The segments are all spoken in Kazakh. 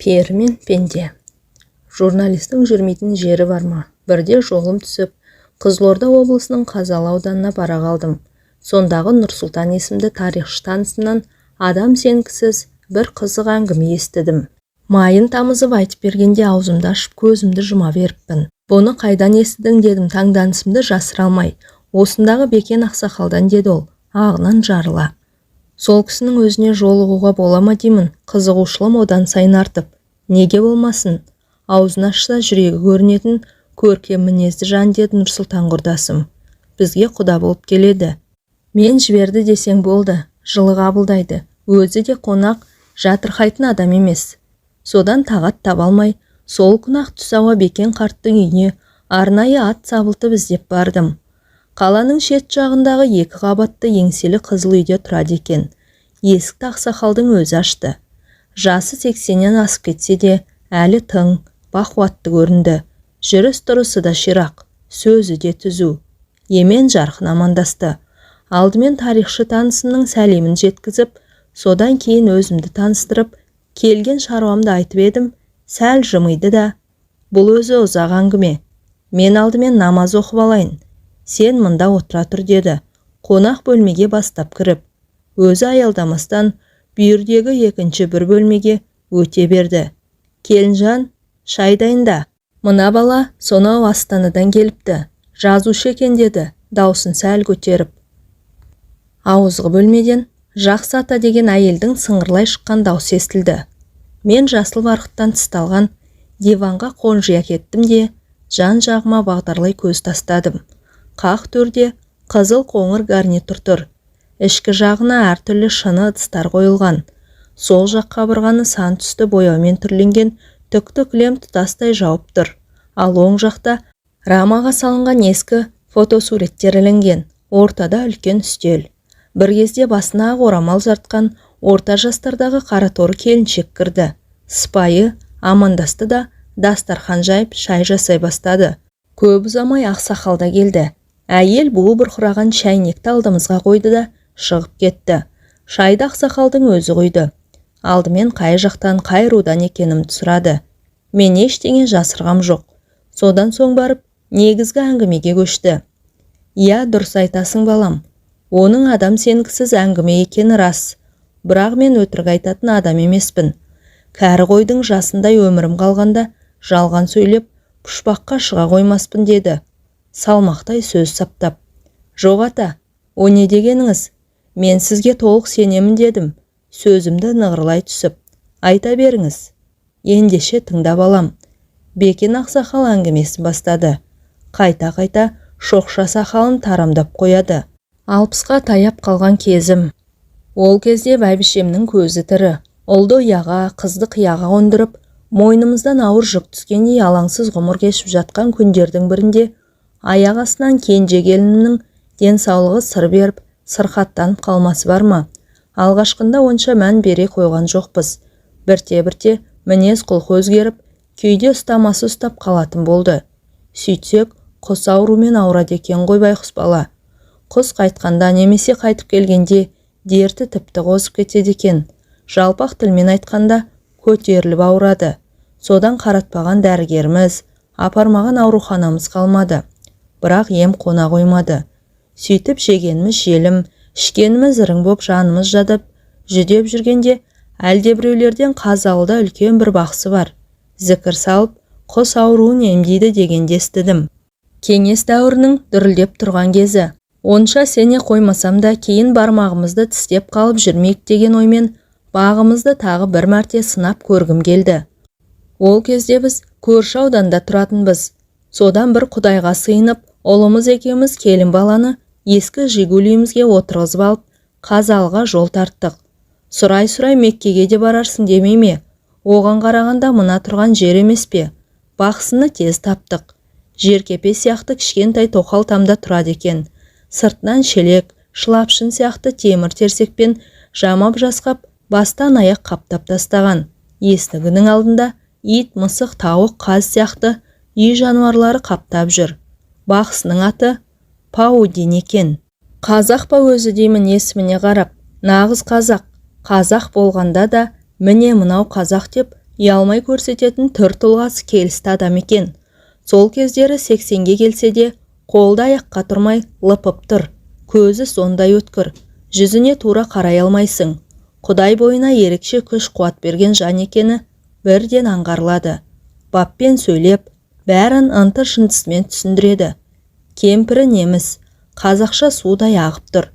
Пері мен пенде. Журналистің жүрмейтін жері бар ма? Бірде жолым түсіп, Қызылорда облысының Қазалы ауданына бара қалдым. Сондағы Нұрсұлтан есімді тарихшы танысымнан адам сенгісіз бір қызық әңгіме естідім. Майын тамызып айтып бергенде аузымды ашып көзімді жұма беріппін. Бұны қайдан естідің дедім, таңданысымды жасыра алмай. Осындағы Бекен ақсақалдан деді ол, ағынан жарыла. Сол кісінің өзіне жолығуға бола ма деймін, қызығушылым одан сайын артып. Неге болмасын? Аузын ашса жүрегі көрінетін көркем мінезді жан деді Нұрсұлтан құрдасым. Бізге құда болып келеді. Мен жіберді десең болды, жылы қабылдайды. Өзі де қонақ, жатырқайтын адам емес. Содан тағат таба алмай, сол күні ақ түс ауа Бекен қарттың үйіне арнайы ат сабылтып іздеп бардым. Қаланың шет жағындағы 2 қабатты еңселі қызыл үйде тұрады екен. Есікті ақсақалдың өзі ашты. Жасы 80-нен асып кетсе де, әлі тың, бақуатты көрінді. Жүріс-тұрысы да ширақ, сөзі де түзу. Емен жарқын амандасты. Алдымен тарихшы танысымның сәлемін жеткізіп, содан кейін өзімді таныстырып, келген шаруамды айтып едім, сәл жымиды да. Бұл өзі ұзақ әңгіме. Мен алдымен намаз оқып алайын. Сен мында отыра тұр деді. Қонақ бөлмеге бастап кіріп. Өзі аялдамастан бүйірдегі екінші бір бөлмеге өте берді. Келінжан, шай дайында. Мына бала сонау Астанадан келіпті. Жазушы екен деді, даусын сәл көтеріп. Ауызғы бөлмеден Жақсы ата деген әйелдің сыңғырлай шыққан даусы естілді. Мен жасыл барқыттан тысталған диванға қонжия кеттім де, жан-жағыма бағдарлай көз тастадым. Қақ төрде қызыл қоңыр гарнитур тұр. Ішкі жағына әртүрлі шыны ыдыстар қойылған. Сол жақ қабырғаны сан түсті бояумен түрленген түкті кілем тұтастай жауып тұр. Ал оң жақта рамаға салынған ескі фотосуреттер ілінген. Ортада үлкен үстел. Бір кезде басына ақ орамал жартқан орта жастардағы қараторы келіншек кірді. Сыпайы амандасты да дастархан жайып шай жасай бастады. Көп ұзамай ақсақал да келді. Әйел буы бұрқыраған шәйнекті алдымызға қойды да шығып кетті. Шайды ақсақалдың өзі құйды. Алдымен қай жақтан қай рудан екенімді сұрады. Мен ештеңе жасырғам жоқ. Содан соң барып негізгі әңгімеге көшті. Иә, дұрыс айтасың балам. Оның адам сенгісіз әңгіме екені рас. Бірақ мен өтірік айтатын адам емеспін. Кәрі қойдың жасындай өмірім қалғанда жалған сөйлеп пұшпаққа шыға қоймаспын деді. Салмақтай сөз саптап. Жоқ ата, о не дегеніңіз? Мен сізге толық сенемін дедім. Сөзімді нығырлай түсіп. Айта беріңіз. Ендеше тыңдап алам. Бекен ақсақал әңгімесі бастады. Қайта-қайта шоқша сақалын тарамдап қояды. 60-қа таяп қалған кезім. Ол кезде бәйбішемнің көзі тірі. Ұлды ұяға, қызды қияға қондырып, мойнымыздан ауыр жүк түскендей алаңсыз ғұмыр кешіп жатқан күндердің бірінде аяқ астынан кенже келінімнің денсаулығы сыр беріп, сырқаттанып қалмасы бар ма? Алғашқында онша мән бере қойған жоқпыз. Бірте-бірте мінез құлқы өзгеріп, күйде ұстамасы ұстап қалатын болды. Сөйтсек, құс аурумен ауырады екен ғой байқұс бала. Құс қайтқанда немесе қайтып келгенде дерті тіпті қозып кетеді екен. Жалпақ тілмен айтқанда көтеріліп ауырады. Содан қаратпаған дәрігеріміз, апармаған ауруханамыз қалмады. Бірақ ем қона қоймады. Сөйтіп жегеніміз желім, ішкеніміз ірің боп жанымыз жадып, жүдеп жүргенде әлдебіреулерден Қазалыда үлкен бір бақсы бар. Зікір салып, құс ауруын емдейді дегенде естідім. Кеңес дәуірінің дүрілдеп тұрған кезі. Онша сене қоймасам да кейін бармағымызды тістеп қалып жүрмейік деген оймен бағымызды тағы бір мәрте сынап көргім келді. Ол кезде біз көрші ауданда тұратынбыз. Содан бір құдайға сыйынып, ұлымыз екеуміз келін баланы ескі жигулиімізге отырғызып алып, Қазалыға жол тарттық. Сұрай-сұрай Меккеге де барарсың демей ме? Оған қарағанда мына тұрған жер емес пе? Бақсыны тез таптық. Жеркепе сияқты кішкентай тоқал тамда тұрады екен. Сыртынан шелек, шылапшын сияқты темір терсекпен жамап жасқап, бастан аяқ қаптап тастаған. Есігінің алдында ит, мысық, тауық, қаз сияқты үй жануарлары қаптап жүр. Бақсының аты Паудин екен. Қазақ па өзі деймін есіміне қарап. Нағыз қазақ. Қазақ болғанда да міне мынау қазақ деп ұялмай көрсететін түр тұлғасы келісті адам екен. Сол кездері 80-ге келсе де, қолда аяққа тұрмай лыпып тұр. Көзі сондай өткір, жүзіне тура қарай алмайсың. Құдай бойына ерекше күш қуат берген жан екені бірден аңғарылады. Баппен сөйлеп, бәрін ынты-шынтысымен түсіндіреді. Кемпірі неміс, қазақша судай ағып тұр.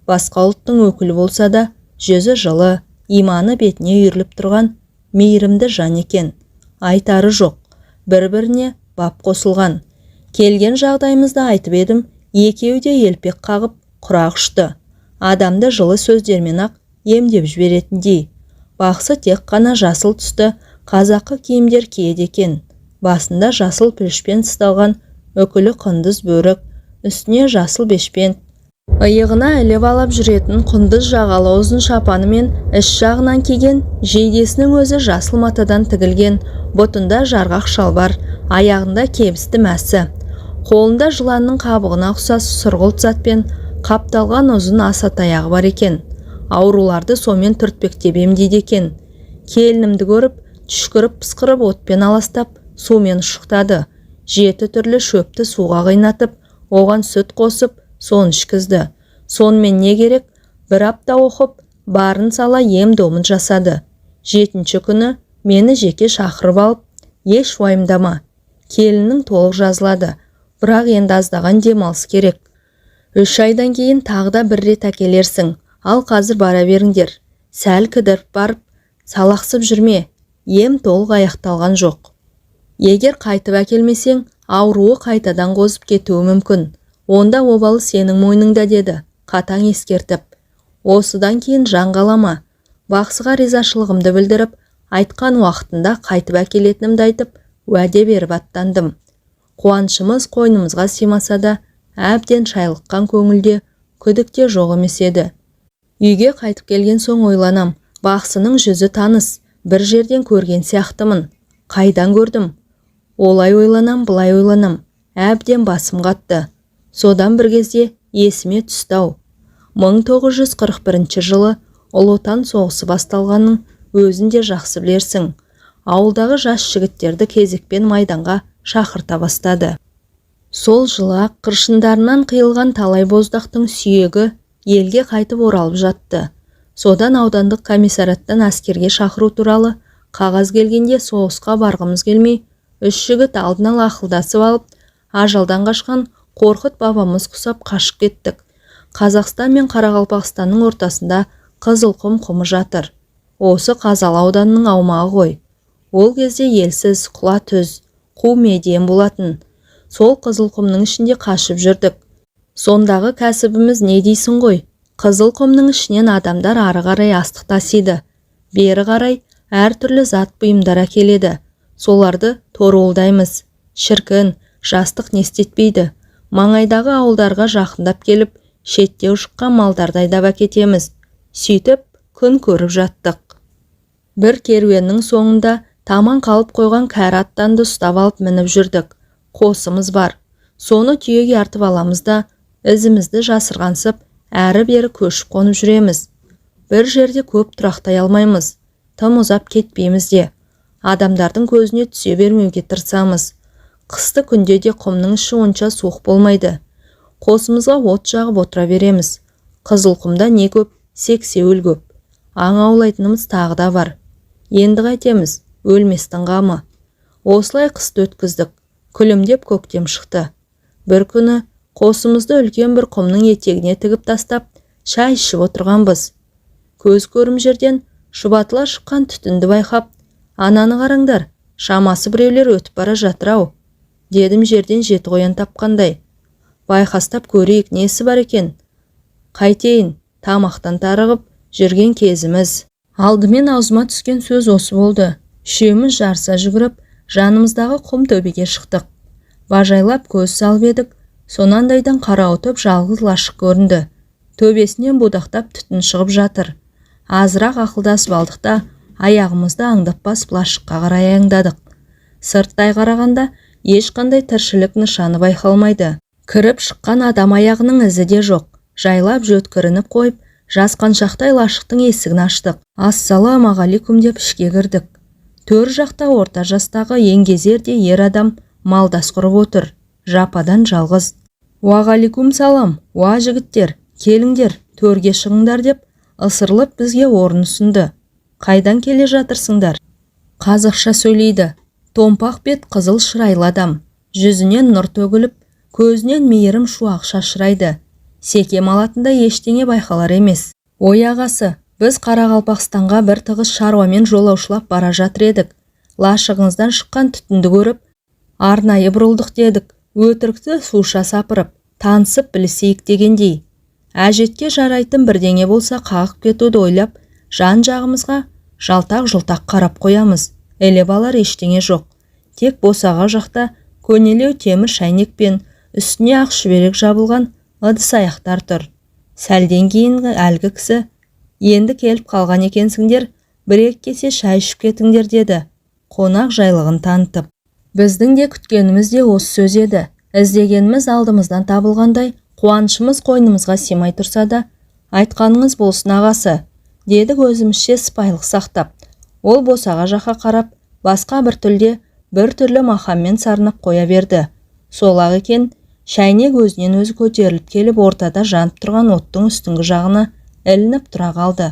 Басқа ұлттың өкілі болса да, жүзі жылы, иманы бетіне үйіріліп тұрған мейірімді жан екен. Айтары жоқ, бір-біріне бап қосылған. Келген жағдайымызды айтып едім, екеуі де елпек қағып, құрақ ұшты. Адамды жылы сөздермен ақ емдеп жіберетіндей. Бақсы тек қана жасыл түсті қазақы киімдер киеді екен. Басында жасыл пүлішпен тысталған үкілі құндыз бөрік, үстіне жасыл бешпент, иығына іліп алып жүретін құндыз жағалы ұзын шапаны мен іш жағынан киген, жейдесінің өзі жасыл матадан тігілген, бұтында жарғақ шалбар, аяғында кебісті мәсі. Қолында жыланның қабығына ұқсас сұрғылт затпен қапталған ұзын аса таяғы бар екен. Ауруларды сомен түртпектеп емдейді екен. Келінімді көріп, түшкіріп пысқырып отпен аластап, сумен ұшықтады. 7 түрлі шөпті суға қайнатып, оған сүт қосып, соны ішкізді. Сонымен не керек? Бір апта оқып, барын сала ем-домын жасады. 7-ші күні мені жеке шақырып алып, еш уайымдама. Келіннің толық жазылады, бірақ енді аздаған демалыс керек. 3 айдан кейін тағы да бір рет әкелерсің. Ал қазір бара беріңдер. Сәл кідіріп барып, салақсып жүрме. Ем толық аяқталған жоқ. Егер қайтып әкелмесең, ауруы қайтадан қозып кетуі мүмкін. Онда обалы сенің мойныңда деді, қатаң ескертіп. Осыдан кейін жан қалама. Бақсыға ризашылығымды білдіріп, айтқан уақытында қайтып әкелетінімді айтып, уәде беріп аттандым. Қуанышымыз қойнымызға симаса да, әбден шайлыққан көңілде, күдікте жоқ емес еді. Үйге қайтып келген соң ойланам, бақсының жүзі таныс, бір жерден көрген сияқтымын. Қайдан көрдім? Олай ойланам, былай ойланам, әбден басым қатты. Содан бір кезде есіме түсті-ау. 1941 жылы Ұлы Отан соғысы басталғанын өзінде жақсы білерсің. Ауылдағы жас жігіттерді кезекпен майданға шақырта бастады. Сол жылы қыршындарынан қиылған талай боздақтың сүйегі елге қайтып оралып жатты. Содан аудандық комиссараттан әскерге шақыру туралы қағаз келгенде соғысқа барғымыз келмей, 3 жігіт алдын ала ақылдасып алып, ажалдан қашқан Қорқыт бабамыз құсап қашып кеттік. Қазақстан мен Қарақалпақстанның ортасында Қызылқұм құмы жатыр. Осы Қазалы ауданының аумағы ғой. Ол кезде елсіз, құла түз, қу медиен болатын. Сол Қызылқұмның ішінде қашып жүрдік. Сондағы кәсібіміз не дейсің ғой? Қызылқұмның ішінен адамдар ары қарай астық тасиды. Бері қарай әртүрлі зат бұйымдар әкеледі. Соларды торуылдаймыз. Шіркін, жастық не істетпейді. Маңайдағы ауылдарға жақындап келіп, шетте ұшыққан малдарды айдап әкетеміз. Сөйтіп, күн көріп жаттық. Бір керуеннің соңында таман қалып қойған кәрі аттанды ұстап алып мініп жүрдік. Қосымыз бар. Соны түйеге артып аламыз да, ізімізді жасырғансып, әрі-бері көшіп қонып жүреміз. Бір жерде көп тұрақтай алмаймыз. Тым ұзап кетпейміз де. Адамдардың көзіне түсе бермеуге тырысамыз. Қысты күнде де құмның іші онша суық болмайды. Қосымызға от жағып отыра береміз. Қызылқұмда не көп, сексеуіл көп. Аң аулайтынымыз тағы да бар. Енді қайтеміз, өлместің қамы. Осылай қысты өткіздік. Күлімдеп көктем шықты. Бір күні қосымызды үлкен бір құмның етегіне тігіп тастап, шай ішіп отырғанбыз. Көз көрім жерден шұбатыла шыққан түтінді байқап, ананы қараңдар, шамасы біреулер өтіп бара жатыр-ау, дедім жерден жеті қоян тапқандай. Байқастап көрейік, несі бар екен? Қайтейін, тамақтан тарығып жүрген кезіміз. Алдымен аузыма түскен сөз осы болды. Үшеуміз жарыса жүгіріп, жанымыздағы құм төбеге шықтық. Бажайлап көз салып едік, сонандайдан қарауытып жалғыз лашық көрінді. Төбесінен будақтап түтін шығып жатыр. Азырақ ақылдасып алдық та, аяғымызды аңдап басып лашыққа қарай аяңдадық. Сырттай қарағанда ешқандай тіршілік нышаны байқалмайды. Кіріп шыққан адам аяғының ізі де жоқ. Жайлап жөткірініп қойып, жасқаншақтай лашықтың есігін аштық. Ассалаумағалейкум деп ішке кірдік. Төр жақта орта жастағы еңгезерде ер адам малдас құрып отыр, жападан жалғыз. «Уағаликум салам, уа жігіттер, келіңдер, төрге шығыңдар» деп ысырылып бізге орын ұсынды. «Қайдан келе жатырсыңдар?» Қазақша сөйлейді. Томпақ бет қызыл шырайлы адам. Жүзінен нұр төгіліп, көзінен мейірім шуақ шашырайды. Секем алатында ештеңе байқалар емес. «Ой ағасы, біз Қарақалпақстанға бір тығыз шаруамен жолаушылап бара жатыр едік. Лашығыңыздан шыққан түтінді көріп, арнайы бұрылдық дедік. Өтірікті суша сапырып, танысып білісейік дегендей. Әжетке жарайтын бірдеңе болса қағып кетуді ойлап, жан-жағымызға жалтақ-жұлтақ қарап қоямыз. Елеп алар ештеңе жоқ. Тек босаға жақта көнелеу темір шайнек пен үстіне ақ шүберек жабылған ыдыс аяқтар тұр. Сәлден кейін әлгі кісі: «Енді келіп қалған екенсіңдер, бір-екі кесе шай ішіп кетіңдер» деді, қонақ жайлығын танытып. Біздің де күткеніміз де осы сөз еді. Іздегеніміз алдымыздан табылғандай, қуанышымыз қойнымызға симай тұрса да, «Айтқаныңыз болсын ағасы» дедік өзімізше сыпайылық сақтап. Ол босаға жаққа қарап, басқа бір тілде бір түрлі махаммен сарнап қоя берді. Сол-ақ екен, шәйнек өзінен өзі көтеріліп келіп, ортада жанып тұрған оттың үстіңгі жағына ілініп тұра қалды.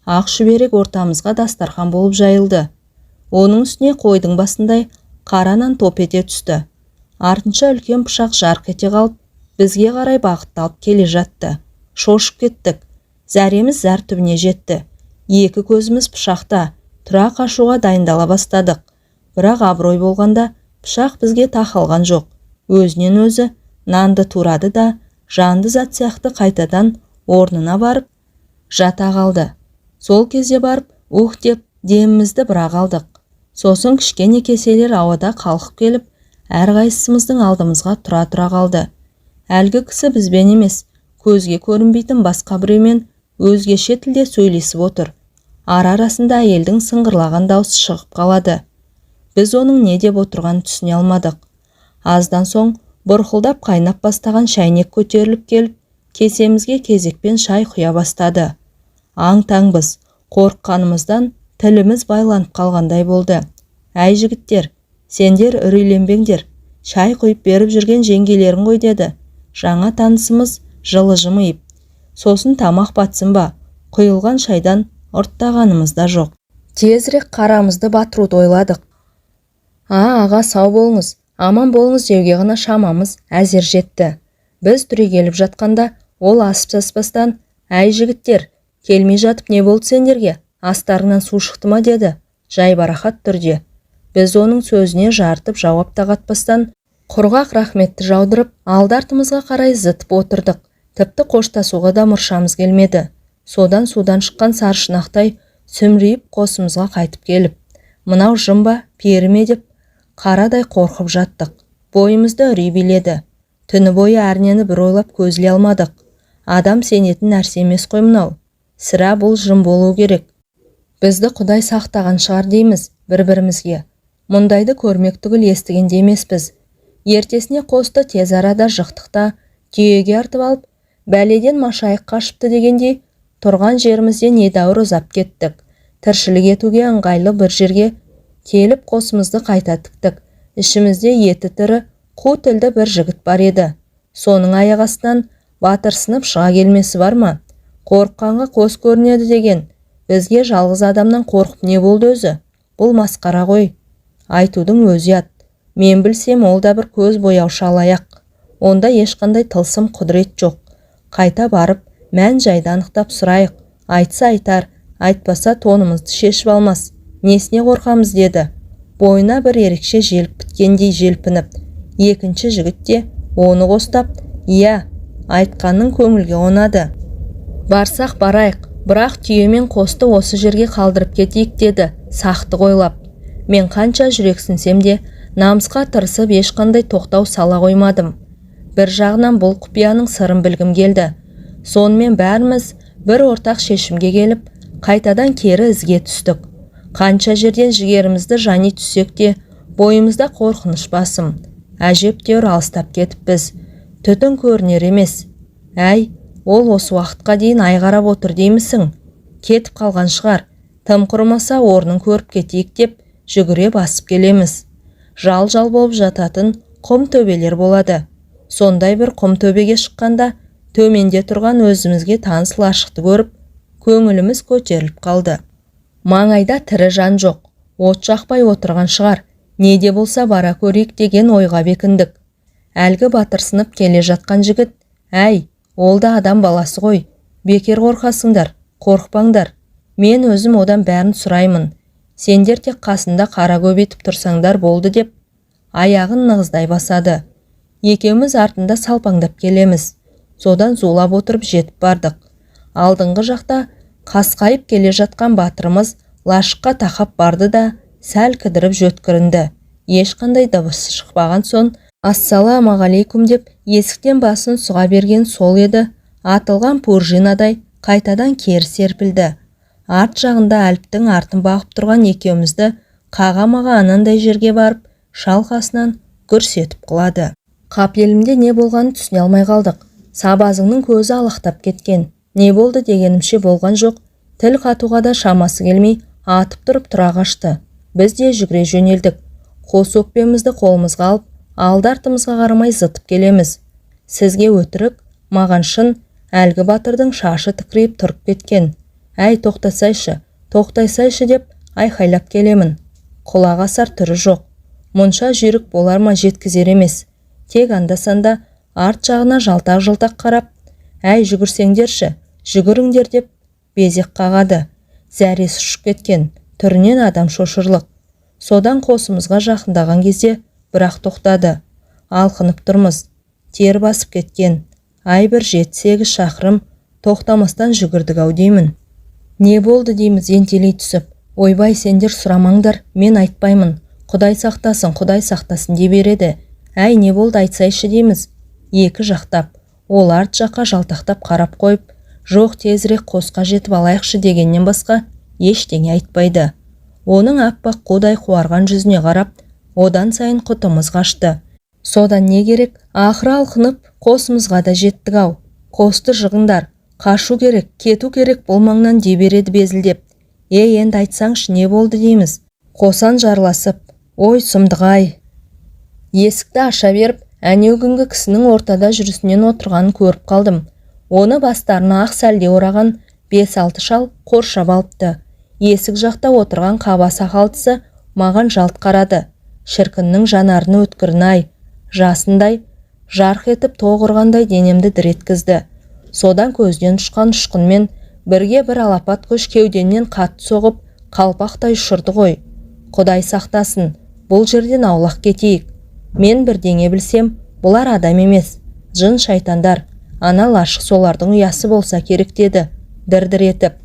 Ақ шүберек ортамызға дастархан болып жайылды. Оның үстіне қойдың басындай қара нан топ ете түсті. Артынша үлкен пышақ жарқ ете қалып, бізге қарай бағытталып келе жатты. Шошып кеттік. Зәреміз зәр түбіне жетті. Екі көзіміз пышақта, тұра қашуға дайындала бастадық. Бірақ абырой болғанда пышақ бізге тақалған жоқ. Өзінен өзі нанды турады да, жанды зат сияқты қайтадан орнына барып жата қалды. Сол кезде барып, ух деп демімізді бірақ алдық. Сосын кішкене кеселер ауада қалқып келіп, әрқайсымыздың алдымызға тұра қалды. Әлгі кісі бізбен емес, көзге көрінбейтін басқа біреумен өзгеше тілде сөйлесіп отыр. Ара-арасында әйелдің сыңғырлаған даусы шығып қалады. Біз оның не деп отырғанын түсіне алмадық. Аздан соң бұрқылдап қайнап бастаған шәйнек көтеріліп келіп, кесемізге кезекпен шай құя бастады. Аң-таңбыз, қорыққанымыздан тіліміз байланып қалғандай болды. «Әй жігіттер, сендер үрейленбеңдер, шай құйып беріп жүрген жеңгелерің ғой» деді жаңа танысымыз жылы жымиып. «Сосын тамақ батсын ба, құйылған шайдан ұрттағанымыз да жоқ. Тезірек қарамызды батыруды ойладық». Аға сау болыңыз, аман болыңыз» деуге ғана шамамыз әзер жетті. Біз түрегеліп жатқанда ол асып-саспастан: «Әй жігіттер, келмей жатып не болды сендерге? Астарыңнан су шықты ма?» деді, жайбарақат түрде. Біз оның сөзіне жартып жауап та қатпастан, құрғақ рахметті жаудырып, алды-артымызға қарай зытып отырдық. Тіпті қоштасуға да мұршамыз келмеді. Судан шыққан саршынақтай сүмірейіп қосымызға қайтып келіп, «Мынау жын ба, пері ме?» деп қарадай қорқып жаттық. Бойымызды үрей биледі. Түні бойы әрнені бір ойлап көзіле алмадық. Адам сенетін нәрсе емес қой мынау. Сірә бұл жын болу керек. Бізді Құдай сақтаған шығар дейміз бір-бірімізге. Мұндайды көрмек түгіл естіген емеспіз. Ертесіне қосты тез арада жықтықта түйеге артып алып, бәледен машайық қашыпты дегендей, тұрған жерімізден недәуір ұзап кеттік. Тіршілік етуге ыңғайлы бір жерге келіп қосымызды қайта тіктік. Ішімізде еті тірі, қу тілді бір жігіт бар еді. Соның аяқ астынан батырсынып шыға келмесі бар ма? Қорыққанға қос көрінеді деген. Бізге жалғыз адамнан қорқып не болды өзі? Бұл масқара ғой. Айтудың өзі ят. Мен білсем, ол да бір көз бояушы алаяқ. Онда ешқандай тылсым құдірет жоқ. Қайта барып, мән жайды анықтап сұрайық. Айтса айтар, айтпаса тонымызды шешіп алмас. Несіне қорқамыз деді. Бойына бір ерекше желіп біткендей желпініп. Екінші жігіт те оны қостап: «Иә, айтқанның көңілге онады. Барсақ барайық, бірақ түйемен қосты осы жерге қалдырып кетейік» деді, сақты ойлап. Мен қанша жүрексінсем де, намысқа тырысып ешқандай тоқтау сала қоймадым. Бір жағынан бұл құпияның сырын білгім келді. Сонымен бәріміз бір ортақ шешімге келіп, қайтадан кері ізге түстік. Қанша жерден жігерімізді жани түссек те, бойымызда қорқыныш басым. Әжептәуір алыстап кетіппіз. Түтін көрінер емес. «Әй, ол осы уақытқа дейін айғарап отыр деймісің? Кетіп қалған шығар. Тым құрымаса орнын көріп кетейік» деп жүгіре басып келеміз. Жал-жал болып жататын құм төбелер болады. Сондай бір құм төбеге шыққанда төменде тұрған өзімізге таныс лашықты көріп, көңіліміз көтеріліп қалды. Маңайда тірі жан жоқ, от жақпай отырған шығар, не де болса бара көрейік деген ойға бекіндік. Әлгі батырсынып келе жатқан жігіт, әй, ол да адам баласы ғой, бекер қорқасыңдар, қорықпаңдар, мен өзім одан бәрін сұраймын, сендер тек қасында қара көбетіп тұрсаңдар болды деп, аяғын нығыздай басады. Екеуміз артында салпаңдап келеміз. Содан зулап отырып жетіп бардық. Алдыңғы жақта қасқайып келе жатқан батырымыз лашыққа тақап барды да сәл кідіріп жөткірінді. Ешқандай дыбыс шықпаған соң, ассалаумағалейкум деп есіктен басын сұға берген сол еді, атылған пуржинадай қайтадан кері серпілді. Арт жағында Әліптің артын бағып тұрған екеумізді қағамаға анандай жерге барып, шалқасынан гүрс етіп құлады. Қапелімде не болғанын түсіне алмай қалдық. Сабазыңның көзі алақтап кеткен. Не болды дегенімше болған жоқ. Тіл қатуға да шамасы келмей, атып тұрып тұра қашты. Біз де жүгіре жөнелдік. Қос өкпемізді қолымызға алып, алды-артымызға қарамай зытып келеміз. Сізге өтірік, маған шын, әлгі батырдың шашы тікірейіп тұрып кеткен. Әй, тоқтайсайшы деп айқайлап келемін. Құлақ асар түрі жоқ. Мұнша жүйрік болар ма жеткізер емес. Тек анда-санда арт жағына жалтақ-жалтақ қарап, әй, жүгірсеңдерші, жүгіріңдер деп безек қағады. Зәресі ұшып кеткен, түрінен адам шошырлық. Содан қосымызға жақындаған кезде бірақ тоқтады. Алқынып тұрмыз, тер басып кеткен. Ай, бір 7-8 шақырым тоқтамастан жүгірдік-ау деймін. Не болды дейміз ентелей түсіп. Ойбай, сендер сұрамаңдар, мен айтпаймын. Құдай сақтасын де береді. Әй, не болды айтсайшы дейміз. Екі жақтап, ол арт жаққа жалтақтап қарап қойып, жоқ тезірек қосқа жетіп алайықшы дегеннен басқа ештеңе айтпайды. Оның аппақ қудай қуарған жүзіне қарап, одан сайын құтымыз қашты. Содан не керек, ақыры алқынып қосымызға да жеттік-ау. Қосты жығыңдар, қашу керек, кету керек бұл маңнан дей береді безілдеп. Енді айтсаңшы не болды дейміз. Қосан жарласып, ой сұмдық-ай. Есікті аша беріп, әнеугінгі кісінің ортада жүрісінен отырғанын көріп қалдым. Оны бастарына ақ сәлде ораған 5-6 шал қоршап алыпты. Есік жақта отырған қаба сақалдысы маған жалт қарады. Шіркіннің жанарыны өткірін-ай, жасындай, жарқ етіп тоғырғандай денемді дір еткізді. Содан көзден ұшқан ұшқынмен бірге бір алапат күш кеуденнен қатты соғып, қалпақтай ұшырды ғой. Құдай сақтасын, бұл жерден аулақ кетейік. Мен бірдеңе білсем, бұлар адам емес, жын шайтандар, ана лашық солардың ұясы болса керек деді, дір-дір етіп.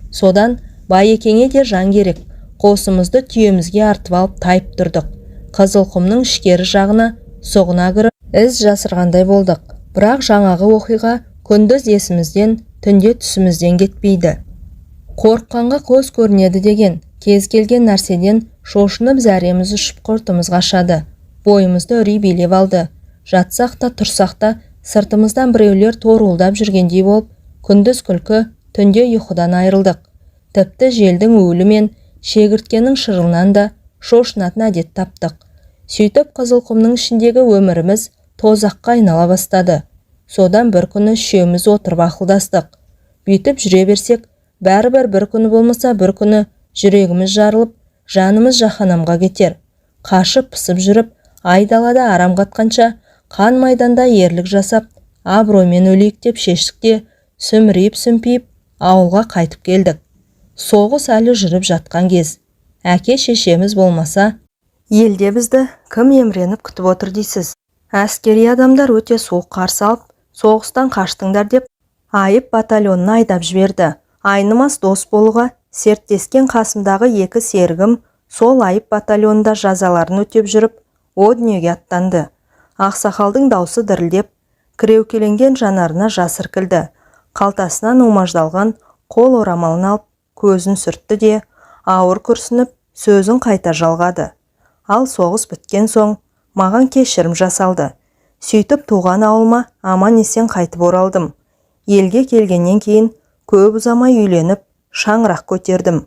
Содан Байекеңе де жан керек, қосымызды түйемізге артып алып тайып тұрдық. Қызылқұмның ішкері жағына соғына кіріп, із жасырғандай болдық. Бірақ жаңағы оқиға күндіз есімізден, түнде түсімізден кетпейді. Қорыққанға қос көрінеді деген, кез келген нәрседен шошынып зәреміз ұшып құртымыз қашады. Бойымызды үрей билеп алды. Жатсақ та, тұрсақ та, сыртымыздан біреулер торуылдап жүргендей болып, күндіз күлкі, түнде ұйқыдан айырылдық. Тіпті желдің уілі мен шегірткенің шырылынан да шошынатын әдет таптық. Сөйтіп Қызылқұмның ішіндегі өміріміз тозаққа айнала бастады. Содан бір күні үшеуміз отырып ақылдастық. Бүйтіп жүре берсек, бәрібір бір күні болмаса бір күні жүрегіміз жарылып, жанымыз жаһанамға кетер. Қашып пысып жүріп, айдалада арам қатқанша, қан майданда ерлік жасап, абыроймен өлейік деп шештік те, сүмірейіп-сүмпейіп ауылға қайтып келдік. Соғыс әлі жүріп жатқан кез. Әке шешеміз болмаса, елде бізді кім емреніп күтіп отыр дейсіз? Әскери адамдар өте суық қарсы алып, соғыстан қаштыңдар деп, айып батальонына айдап жіберді. Айнымас дос болуға серттескен қасымдағы 2 серігім сол айып батальонында жазаларын өтеп жүріп, о дүниеге аттанды. Ақсақалдың даусы дірілдеп, кіреукеленген жанарына жас іркілді. Қалтасынан умаждалған қол орамалын алып, көзін сүртті де, ауыр күрсініп, сөзін қайта жалғады. Ал соғыс біткен соң, маған кешірім жасалды. Сөйтіп туған ауылыма аман есен қайтып оралдым. Елге келгеннен кейін көп ұзамай үйленіп, шаңырақ көтердім.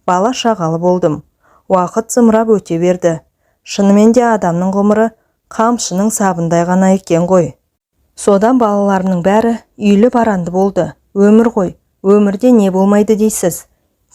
Бала шағалы болдым. Уақыт зымырап өте берді. Шынымен де адамның ғұмыры қамшының сабындай ғана екен ғой. Содан балаларымның бәрі үйлі баранды болды. Өмір ғой, өмірде не болмайды дейсіз.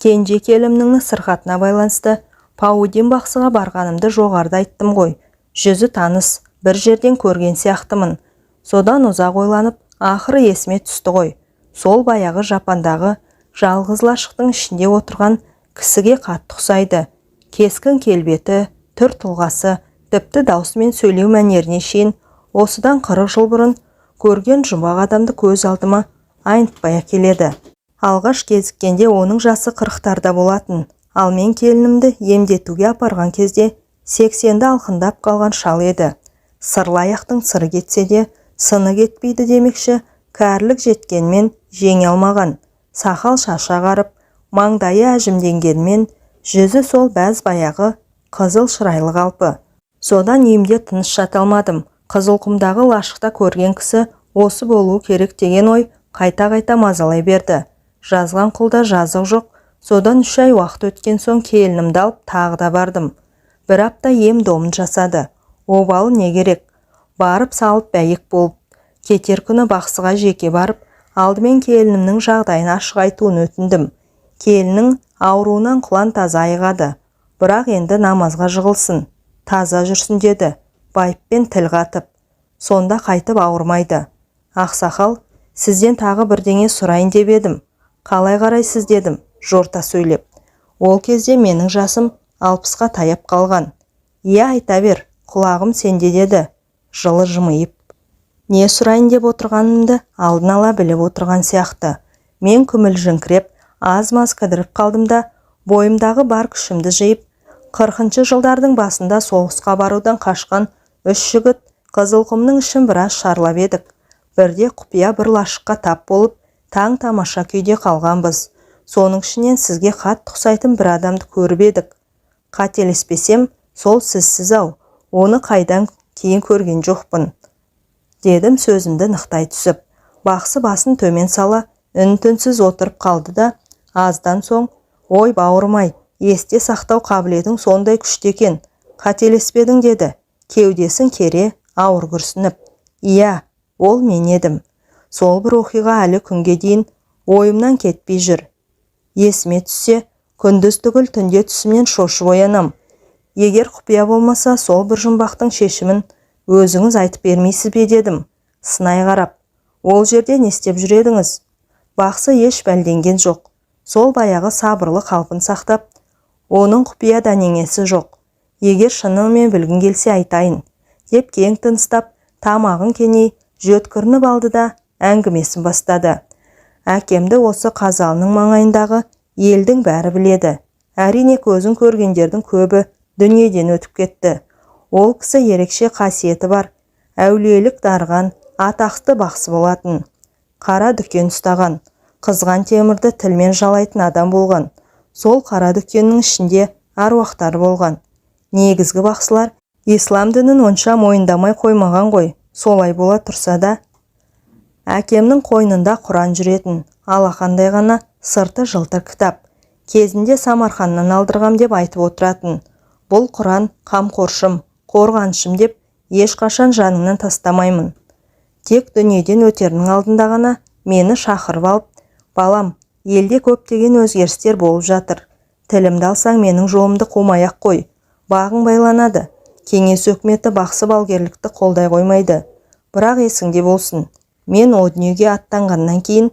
Кенже келімнің сырқатына байланысты Паудин бақсыға барғанымды жоғарыда айттым ғой. Жүзі таныс, бір жерден көрген сияқтымын. Содан ұзақ ойланып, ақыры есіме түсті ғой. Сол баяғы Жапандағы жалғыз лашықтың ішінде отырған кісіге қатты ұқсайды. Кескін келбеті, түр тұлғасы, тіпті даусымен сөйлеу мәнеріне шейін осыдан 40 жыл бұрын көрген жұмбақ адамды көз алдыма айнытпай әкеледі. Алғаш кезіккенде оның жасы 40-тарда болатын. Ал мен келінімді емдетуге апарған кезде 80-ді алқындап қалған шал еді. Сырлы аяқтың сыры кетсе де, сыны кетпейді демекші, кәрілік жеткенмен жеңе алмаған. Сақал шашы ағарып, маңдайы әжімденгенмен, жүзі сол бәз баяғы қызыл шырайлы қалпы. Содан емде тыныш жата алмадым. Қызылқұмдағы лашықта көрген кісі осы болуы керек деген ой қайта-қайта мазалай берді. Жазған құлда жазық жоқ. Содан 3 ай уақыт өткен соң келінімді алып тағы да бардым. Бір апта ем домын жасады. Обалы не керек? Барып салып бәйек болып. Кетер күні бақсыға жеке барып, алдымен келінімнің жағдайын ашық айтуын өтіндім. Келіннің ауруынан құлан таза айығады. Бірақ енді намазға жығылсын, таза жүрсін деді. Байыппен тіл қатып. Сонда қайтып ауырмайды. Ақсақал, сізден тағы бірдеңе сұрайын деп едім. Қалай қарайсыз дедім, жорта сөйлеп. Ол кезде менің жасым 60-қа таяп қалған. Иә, айта бер, құлағым сенде деді, жылы жымиып. Не сұрайын деп отырғанымды алдын ала біліп отырған сияқты. Мен күмілжіңкіреп, аз-маз кідіріп қалдым да, бойымдағы бар күшімді жиып, 40-шы жылдардың басында соғысқа барудан қашқан 3 жігіт Қызылқұмның ішін біраз шарлап едік. Бірде құпия бір лашыққа тап болып, таң тамаша күйде қалғанбыз. Соның ішінен сізге қатты ұқсайтын бір адамды көріп едік. Қателеспесем, сол сізсіз-ау, оны қайдан кейін көрген жоқпын. Дедім сөзімді нықтай түсіп. Бақсы басын төмен сала, үн-түнсіз отырып қалды да, аздан соң, ой бауырмай, есте сақтау қабілетің сондай күшті екен. Қателеспедің деді. Кеудесін кере, ауыр күрсініп. Иә, ол мен едім. Сол бір оқиға әлі күнге дейін ойымнан кетпей жүр. Есіме түссе, күндіз түгіл түнде түсімнен шошып оянам. Егер құпия болмаса, сол бір жұмбақтың шешімін өзіңіз айтып бермейсіз бе дедім. Сынай қарап, ол жерде не істеп жүр едіңіз? Бақсы еш бәлденген жоқ. Сол баяғы сабырлы қалпын сақтап, оның құпия дәнеңесі жоқ. Егер шынымен білгін келсе айтайын, деп кең тыныстап, тамағын кеней, жөткірініп алды да әңгімесін бастады. Әкемді осы Қазалының маңайындағы елдің бәрі біледі. Әрине көзін көргендердің көбі дүниеден өтіп кетті. Ол кісі ерекше қасиеті бар, әулиелік дарған, атақты бақсы болатын. Қара дүкен ұстаған, қызған темірді тілмен жалайтын адам болған. Сол қара дүкеннің ішінде аруақтары болған. Негізгі бақсылар ислам дінін онша мойындамай қоймаған ғой. Солай бола тұрса да, әкемнің қойнында Құран жүретін, алақандай ғана сырты жылтыр кітап. Кезінде Самарқаннан алдырғам деп айтып отыратын. Бұл Құран қамқоршым, қорғаншым деп ешқашан жаныңнан тастамаймын. Тек дүниеден өтерінің алдында ғана мені шақырып алып, балам, елде көптеген өзгерістер болып жатыр. Тілімді алсаң менің жолымды қумай-ақ қой. Бағың байланады. Кеңес өкіметі бақсы балгерлікті қолдай қоймайды. Бірақ есіңде болсын, мен о дүниеге аттанғаннан кейін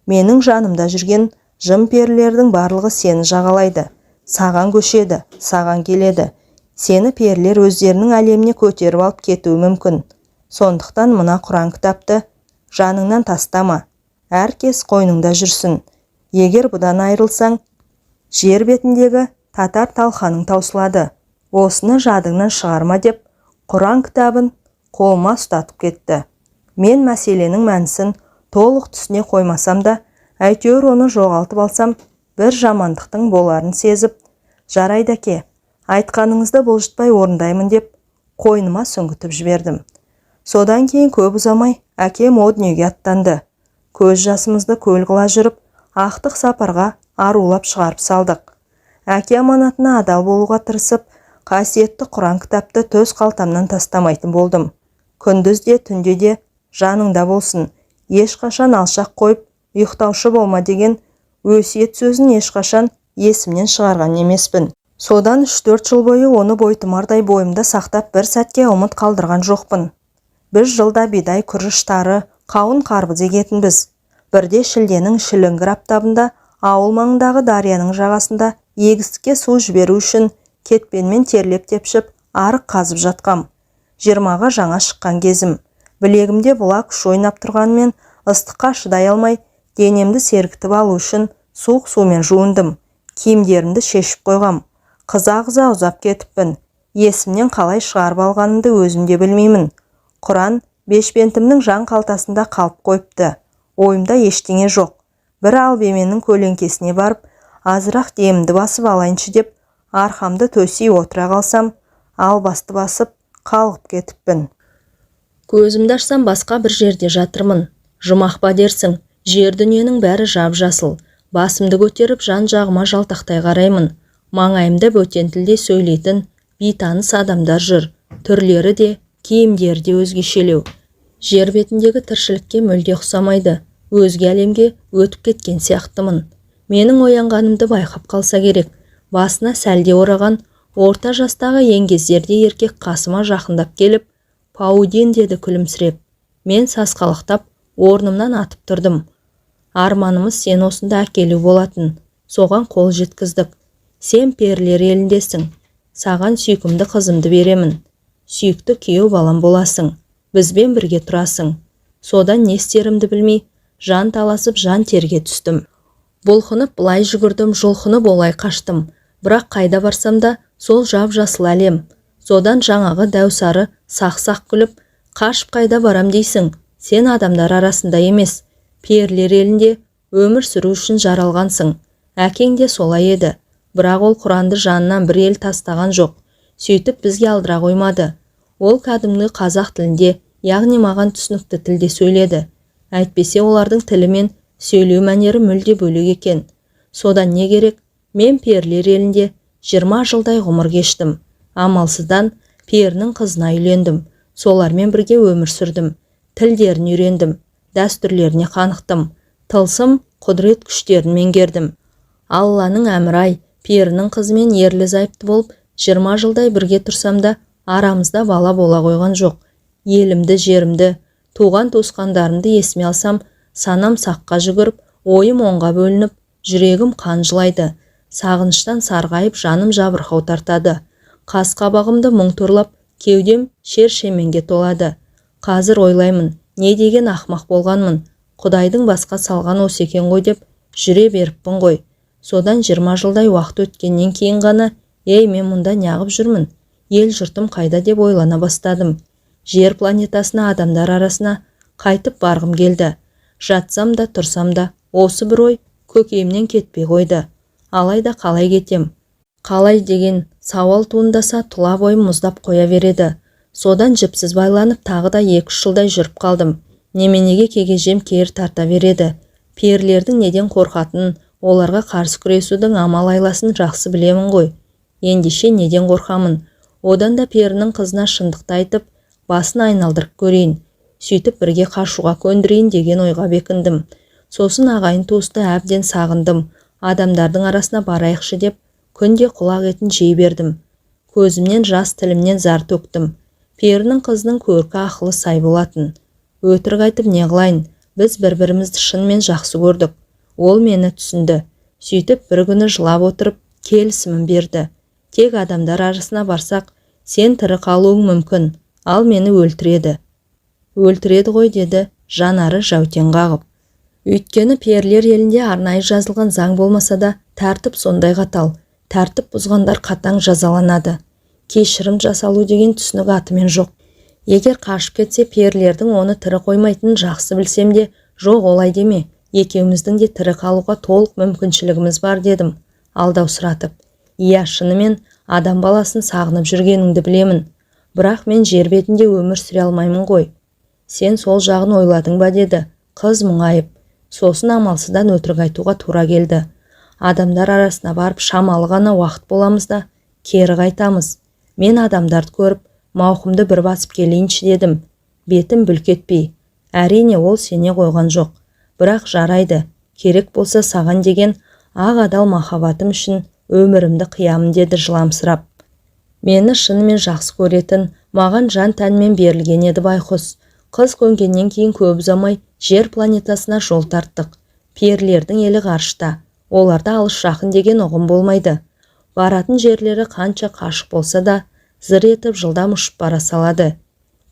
менің жанымда жүрген жын-перілердің барлығы сені жағалайды. Саған көшеді, саған келеді. Сені перілер өздерінің әлеміне көтеріп алып кетуі мүмкін. Сондықтан мына Құран кітапты жаныңнан тастама. Әркез қойныңда жүрсін. Егер бұдан айырылсаң, жер бетіндегі татар талқаның таусылады. Осыны жадыңнан шығарма деп, Құран кітабын қолыма ұстатып кетті. Мен мәселенің мәнісін толық түсіне қоймасам да, әйтеуір оны жоғалтып алсам, бір жамандықтың боларын сезіп, жарайды әке, айтқаныңызды бұлжытпай орындаймын деп, қойныма сүңгітіп жібердім. Содан кейін көп ұзамай, әкем о дүниеге аттанды. Көз жасымызды көл қыла жүріп, ақтық сапарға арулап шығарып салдық. әке аманатына адал болуға тырысып, қасиетті Құран кітапты төс қалтамнан тастамайтын болдым. Күндіз де түнде де жаныңда болсын, ешқашан алшақ қойып ұйықтаушы болма деген өсиет сөзін ешқашан есімнен шығарған емеспін. Содан 3-4 жыл бойы оны бойтұмардай бойымда сақтап бір сәтке ұмыт қалдырған жоқпын. Біз жылда бидай, күріш, тары, қауын, қарбыз егетінбіз. Бірде шілденің шіліңгір аптабында ауыл маңындағы дарияның жағасында егістікке су жіберу үшін кетпенмен терлеп тепшіп арық қазып жатқам. 20-ға жаңа шыққан кезім. Білегімде бұлақ күш ойнап тұрғанмен ыстыққа шыдай алмай, денемді сергітіп алу үшін суық сумен жуындым. Киімдерімді шешіп қойғам. Қыза-қыза ұзап кетіппін. Есімнен қалай шығарып алғанымды өзім де білмеймін. Құран бешпентімнің жан қалтасында қалып қойыпты. Ойымда ештеңе жоқ. Бір албеменің көлеңкесіне барып, азырақ демімді басып алайыншы деп, арқамды төсей отыра қалсам, албасты басып қалғып кетіппін. Көзімді ашсам басқа бір жерде жатырмын. Жұмақ па дерсің, жер дүниенің бәрі жап-жасыл. Басымды көтеріп жан-жағыма жалтақтай қараймын. Маңайымда бөтен тілде сөйлейтін бейтаныс адамдар жүр. Түрлері де, киімдері де өзгешелеу. Жер бетіндегі тіршілікке мүлде ұқсамайды. Өзге әлемге өтіп кеткен сияқтымын. Менің оянғанымды байқап қалса керек. Басына сәлде ораған орта жастағы еңгезерде еркек қасыма жақындап келіп, «Пауден» деді күлімсіреп. Мен сасқалақтап, орнымнан атып тұрдым. Арманымыз сен осында әкелу болатын. Соған қол жеткіздік. Сен перілер еліндесің. Саған сүйкімді қызымды беремін. Сүйікті күйеу балам боласың. Бізбен бірге тұрасың. Содан не істерімді білмей, жан таласып жан терге түстім. Бұлқынып бұлай жүгірдім, жұлқынып олай қаштым. Бірақ қайда барсам да сол жап-жасыл әлем. Содан жаңағы дәусары сақ-сақ күліп, қашып қайда барам дейсің? Сен адамдар арасында емес, перілер елінде өмір сүру үшін жаралғансың. Әкең де солай еді. Бірақ ол Құранды жанынан бір ел тастаған жоқ. Сөйтіп бізге алдыра қоймады. Ол кәдімгі қазақ тілінде, яғни маған түсінікті тілде сөйледі. Әйтпесе олардың тілі мен сөйлеу мәнері мүлде бөлек екен. Содан не керек? Мен перілер елінде 20 жылдай ғұмыр кештім. Амалсыздан перінің қызына үйлендім. Солармен бірге өмір сүрдім. Тілдерін үйрендім. Дәстүрлеріне қанықтым. Тылсым, құдірет күштерін меңгердім. Алланың әмір-ай, перінің қызымен ерлі-зайыпты болып 20 жылдай бірге тұрсам да арамызда бала бола қойған жоқ. Елімді, жерімді, туған туысқандарымды есіме алсам, санам саққа жүгіріп, ойым оңға бөлініп, жүрегім қан жылайды. Сағыныштан сарғайып, жаным жабырқау тартады. Қас қабағымды мұң торлап, кеудем шер-шеменге толады. Қазір ойлаймын, не деген ақмақ болғанмын. Құдайдың басқа салған осы екен ғой деп жүре беріппін ғой. Содан 20 жылдай уақыт өткеннен кейін ғана, мен мұнда неғып жүрмін? Ел жұртым қайда деп ойлана бастадым. Жер планетасына, адамдар арасына қайтып барғым келді. Жатсам да, тұрсам да, осы бір ой көкейімнен кетпей қойды. Алайда қалай кетем? Қалай деген сауал туындаса, тұла бойым мұздап қоя береді. Содан жіпсіз байланып, тағы да 2-3 жылдай жүріп қалдым. Неменеге кегежем кер тарта береді. Перілердің неден қорқатынын, оларға қарсы күресудің амал айласын жақсы білемін ғой. Ендеше неден қорқамын? Одан да перінің қызына шындықты айтып, басын айналдырып көрейін. Сөйтіп бірге қашуға көндірейін деген ойға бекіндім. Сосын ағайын туысты әбден сағындым. Адамдардың арасына барайықшы деп, күнде құлақ етін жей бердім. Көзімнен жас, тілімнен зар төктім. Перінің қызының көркі ақылы сай болатын. Өтірік айтып не қылайын? Біз бір-бірімізді шынымен жақсы көрдік. Ол мені түсінді. Сөйтіп бір күні жылап отырып, келісімін берді. Тек адамдар арасына барсақ, сен тірі қалуың мүмкін, ал мені өлтіреді. Өлтіреді ғой, деді жанары жәутең қағып. Өйткені перілер елінде арнайы жазылған заң болмаса да, тәртіп сондай қатал. Тәртіп бұзғандар қатаң жазаланады. Кешірім жасалу деген түсінік атымен жоқ. Егер қашып кетсе, перілердің оны тірі қоймайтынын жақсы білсем де, жоқ олай деме. Екеуміздің де тірі қалуға толық мүмкіншілігіміз бар, дедім, алдаусыратып. Иә, шынымен адам баласын сағынып жүргеніңді білемін. Бірақ мен жер бетінде өмір сүре алмаймын ғой. Сен сол жағын ойладың ба, деді. Қыз мұңайып. Сосын амалсыздан өтірік айтуға тура келді. Адамдар арасына барып шамалы ғана уақыт боламыз да кері қайтамыз. Мен адамдарды көріп, мауқымды бір басып келейінші дедім. Бетім бүлк етпей. Әрине ол сене қойған жоқ. Бірақ жарайды, керек болса саған деген ақ адал махаббатым үшін өмірімді қиямын деді жыламсырап. Мені шынымен жақсы көретін, маған жан тәнмен берілген еді байқұс. Қыз көнгеннен кейін көп ұзамай жер планетасына жол тарттық. Перілердің елі ғарышта. Оларда алыс жақын деген ұғым болмайды. Баратын жерлері қанша қашық болса да, зыр етіп жылдам ұшып бара салады.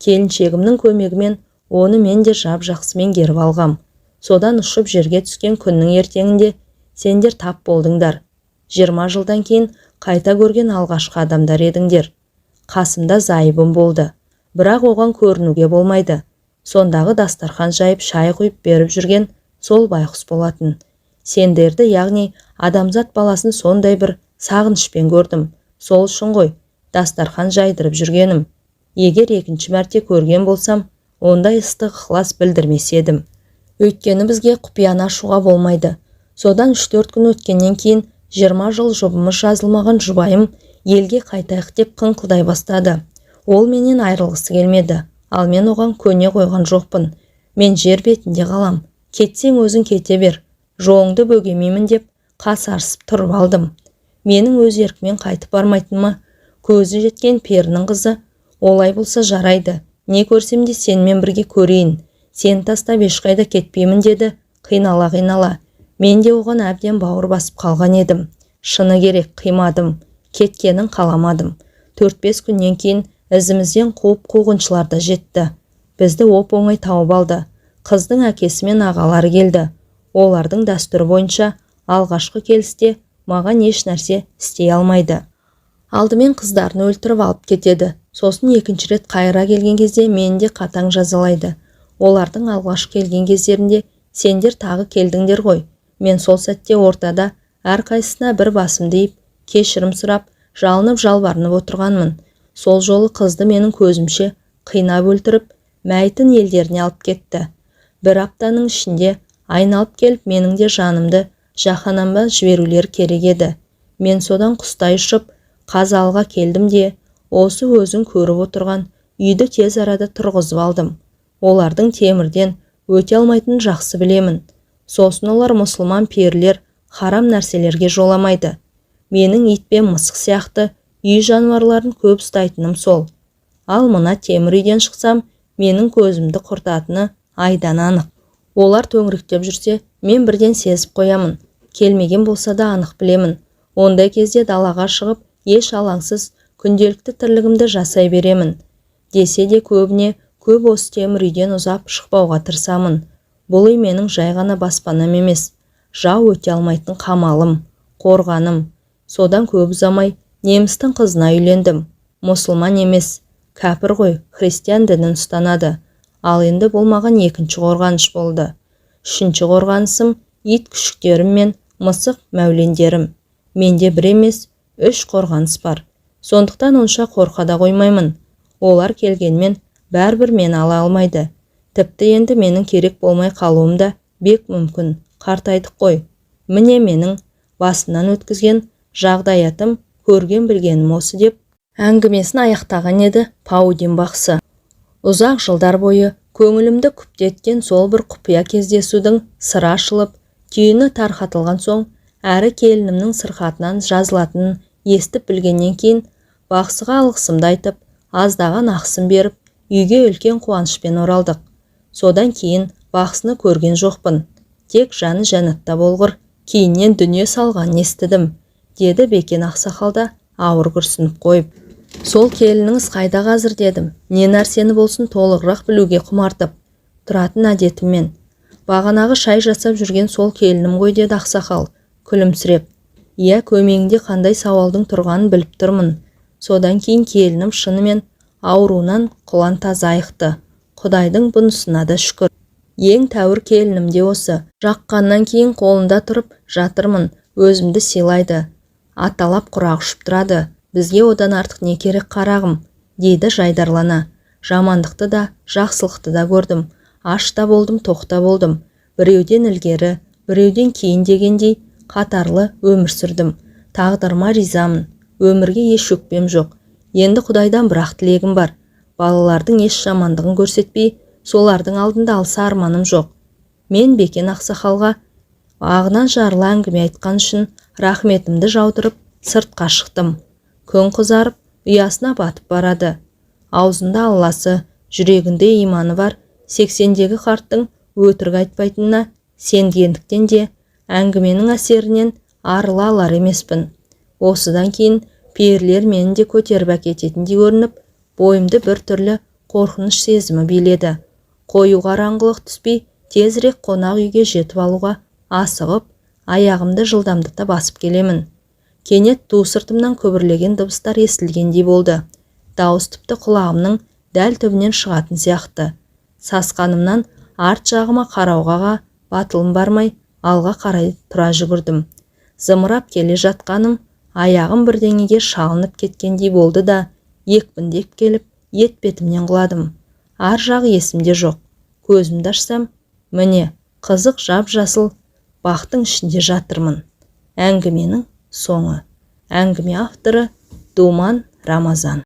Келіншегімнің көмегімен оны мен де жап-жақсы меңгеріп алғам. Содан ұшып жерге түскен күннің ертеңінде сендер тап болдыңдар. 20 жылдан кейін қайта көрген алғашқы адамдар едіңдер. Қасымда зайыбым болды. Бірақ оған көрінуге болмайды. Сондағы дастархан жайып шай құйып беріп жүрген сол байқұс болатын. Сендерді, яғни адамзат баласын сондай бір сағынышпен көрдім. Сол үшін ғой дастархан жайдырып жүргенім. Егер екінші мәрте көрген болсам, ондай ыстық ықылас білдірмес едім. Өйткені бізге құпияны ашуға болмайды. Содан 3-4 күн өткеннен кейін 20 жыл жұбымыз жазылмаған жұбайым елге қайтайық деп қыңқылдай бастады. Ол менен айрылғысы келмеді, ал мен оған көне қойған жоқпын. Мен жер бетінде қалам. Кетсең өзің кете бер. Жоңды бөгемеймін деп қасарысып тұрып алдым. Менің өз еркімен қайтып бармайтыныма көзі жеткен перінің қызы, олай болса жарайды. Не көрсем де сенімен бірге көрейін. Сен тастап ешқайда кетпеймін деді, қинала. Мен де оған әбден бауыр басып қалған едім. Шыны керек, қимадым. Кеткенін қаламадым. 4-5 күннен кейін ізімізден қуып қуғыншылар да жетті. Бізді оп-оңай тауып алды. Қыздың әкесі мен ағалары келді. Олардың дәстүрі бойынша алғашқы келісте маған еш нәрсе істей алмайды. Алдымен қыздарын өлтіріп алып кетеді. Сосын екінші рет қайыра келген кезде мені де қатаң жазалайды. Олардың алғашқы келген кездерінде сендер тағы келдіңдер ғой. Мен сол сәтте ортада әрқайсысына бір басым дейіп, кешірім сұрап, жалынып жалбарынып отырғанмын. Сол жолы қызды менің көзімше қинап өлтіріп, мәйітін елдеріне алып кетті. Бір аптаның ішінде айналып келіп менің де жанымды жаһанамға жіберулер керек еді. Мен содан құстай ұшып Қазалыға келдім де, осы өзің көріп отырған үйді тез арада тұрғызып алдым. Олардың темірден өте алмайтынын жақсы білемін. Сосын олар мұсылман перілер харам нәрселерге жоламайды. Менің ит пен мысық сияқты үй жануарларын көп ұстайтыным сол. Ал мына темір үйден шықсам, менің көзімді құртатыны айдан анық. Олар төңіректеп жүрсе, мен бірден сезіп қоямын. Келмеген болса да анық білемін. Ондай кезде далаға шығып, еш алаңсыз күнделікті тірлігімді жасай беремін. Десе де көп осы темір үйден ұзап шықпауға тырысамын. Бұл үй менің жай ғана баспанам емес. Жау өте алмайтын қамалым, қорғаным. Содан көп ұзамай немістің қызына үйлендім. Мұсылман емес, кәпір ғой, христиан дінін ұстанады. Ал енді бұл маған екінші қорғаныш болды. Үшінші қорғанысым ит күшіктерім мен мысық мәулендерім. Менде бір емес, 3 қорғаныс бар. Сондықтан онша қорқа да қоймаймын. Олар келгенмен бәрібір мені ала алмайды. Тіпті енді менің керек болмай қалуым да бек мүмкін. Қартайдық қой. Міне менің басынан өткізген жағдаятым, көрген білгенім осы деп әңгімесін аяқтаған еді Паудин бақсы. Ұзақ жылдар бойы көңілімді күптеткен сол бір құпия кездесудің сыры ашылып, түйіні тарқатылған соң, әрі келінімнің сырқатынан жазылатынын естіп білгеннен кейін бақсыға алғысымды айтып, аздаған ақысын беріп, үйге үлкен қуанышпен оралдық. Содан кейін бақсыны көрген жоқпын. Тек жаны жәннатта болғыр, кейіннен дүние салғанын естідім, деді Бекен ақсақалда ауыр күрсініп қойып. Сол келініңіз қайда қазір дедім. Не нәрсені болсын толығырақ білуге құмартып. Тұратын әдетіммен. Бағанағы шай жасап жүрген сол келінім ғой деді ақсақал, күлімсіреп. Иә, көмегінде қандай сауалдың тұрғанын біліп тұрмын. Содан кейін келінім шынымен ауруынан құлан таза айықты. Құдайдың бұнысына да шүкір. Ең тәуір келінім де осы. Жаққаннан кейін қолында тұрып жатырмын, өзімді сыйлайды. Аталап құрақ ұшып тұрады. Бізге одан артық не керек қарағым, дейді жайдарлана. Жамандықты да, жақсылықты да көрдім. Аш та болдым, тоқ та болдым. Біреуден ілгері, біреуден кейін дегендей, қатарлы өмір сүрдім. Тағдырыма ризамын. Өмірге еш өкпем жоқ. Енді Құдайдан бірақ тілегім бар. Балалардың еш жамандығын көрсетпей, солардың алдында алса арманым жоқ. Мен Бекен ақсақалға ағынан жарыла әңгіме айтқан үшін рахметімді жаудырып сыртқа шықтым. Күн қызарып, ұясына батып барады. Аузында Алласы, жүрегінде иманы бар 80-дегі қарттың өтірік айтпайтынына сенгендіктен де әңгіменің әсерінен арыла алар емеспін. Осыдан кейін перілер мені де көтеріп әкететіндей көрініп, бойымды бір түрлі қорқыныш сезімі биледі. Қою қараңғылық түспей, тезірек қонақ үйге жетіп алуға асығып, аяғымды жылдамдықта басып келемін. Кенет ту сыртымнан көбірлеген дыбыстар естілгендей болды. Дауыс тіпті құлағымның дәл түбінен шығатын сияқты. Сасқанымнан арт жағыма қарауға батылым бармай, алға қарай тұра жүгірдім. Зымырап келе жатқаным аяғым бірдеңеге шалынып кеткендей болды да, екпіндеп келіп, етбетімнен құладым. Ар жағы есімде жоқ. Көзімді ашсам, міне, қызық жап-жасыл бақтың ішінде жатырмын. Әңгіменің соңы. Әңгіме авторы Думан Рамазан.